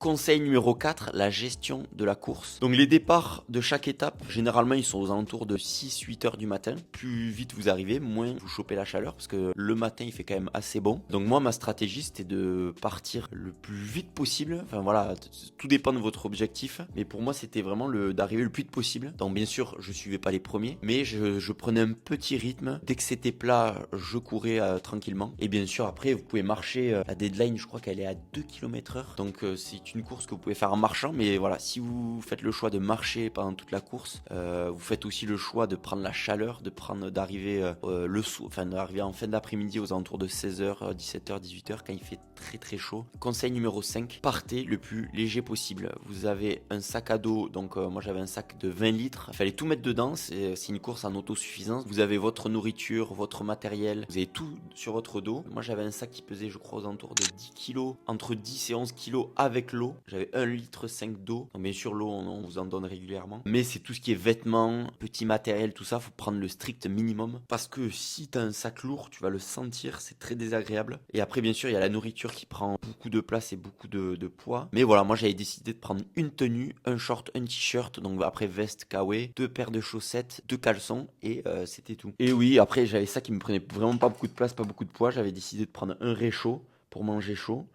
Conseil numéro 4, la gestion de la course. Donc les départs de chaque étape, généralement ils sont aux alentours de 6-8 heures du matin. Plus vite vous arrivez, moins vous chopez la chaleur parce que le matin il fait quand même assez bon. Donc moi ma stratégie c'était de partir le plus vite possible. Enfin voilà, tout dépend de votre objectif. Mais pour moi c'était vraiment d'arriver le plus vite possible. Donc bien sûr je suivais pas les premiers, mais je prenais un petit rythme. Dès que c'était plat, je courais tranquillement. Et bien sûr après vous pouvez marcher. La deadline je crois qu'elle est à 2 km/h. Donc c'est une course que vous pouvez faire en marchant, mais voilà, si vous faites le choix de marcher pendant toute la course, vous faites aussi le choix de prendre la chaleur, d'arriver d'arriver en fin d'après-midi aux alentours de 16h, 17h, 18h quand il fait très très chaud. Conseil numéro 5, partez le plus léger possible. Vous avez un sac à dos, donc moi j'avais un sac de 20 litres, il fallait tout mettre dedans, c'est une course en autosuffisance. Vous avez votre nourriture, votre matériel, vous avez tout sur votre dos. Moi j'avais un sac qui pesait je crois aux alentours de 10 kg, entre 10 et 11 kg avec l'eau. J'avais 1,5 litre d'eau. Donc bien sûr l'eau on vous en donne régulièrement. Mais c'est tout ce qui est vêtements, petit matériel, tout ça, faut prendre le strict minimum. Parce que si t'as un sac lourd, tu vas le sentir, c'est très désagréable. Et après bien sûr il y a la nourriture qui prend beaucoup de place et beaucoup de poids. Mais voilà, moi j'avais décidé de prendre une tenue, un short, un t-shirt, donc après veste kawaii, 2 paires de chaussettes, 2 caleçons et c'était tout. Et oui, après j'avais ça qui me prenait vraiment pas beaucoup de place, pas beaucoup de poids. J'avais décidé de prendre un réchaud pour manger chaud.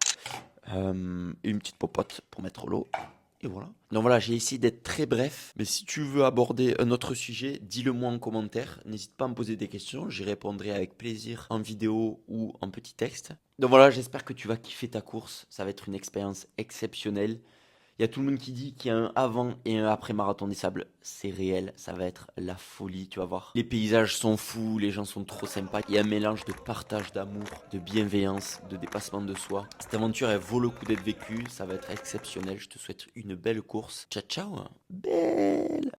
Une petite popote pour mettre l'eau. Et voilà. Donc voilà, j'ai essayé d'être très bref. Mais si tu veux aborder un autre sujet, dis-le moi en commentaire. N'hésite pas à me poser des questions. J'y répondrai avec plaisir en vidéo ou en petit texte. Donc voilà, j'espère que tu vas kiffer ta course. Ça va être une expérience exceptionnelle. Il y a tout le monde qui dit qu'il y a un avant et un après Marathon des Sables. C'est réel, ça va être la folie, tu vas voir. Les paysages sont fous, les gens sont trop sympas. Il y a un mélange de partage, d'amour, de bienveillance, de dépassement de soi. Cette aventure, elle vaut le coup d'être vécue. Ça va être exceptionnel. Je te souhaite une belle course. Ciao, ciao. Belle.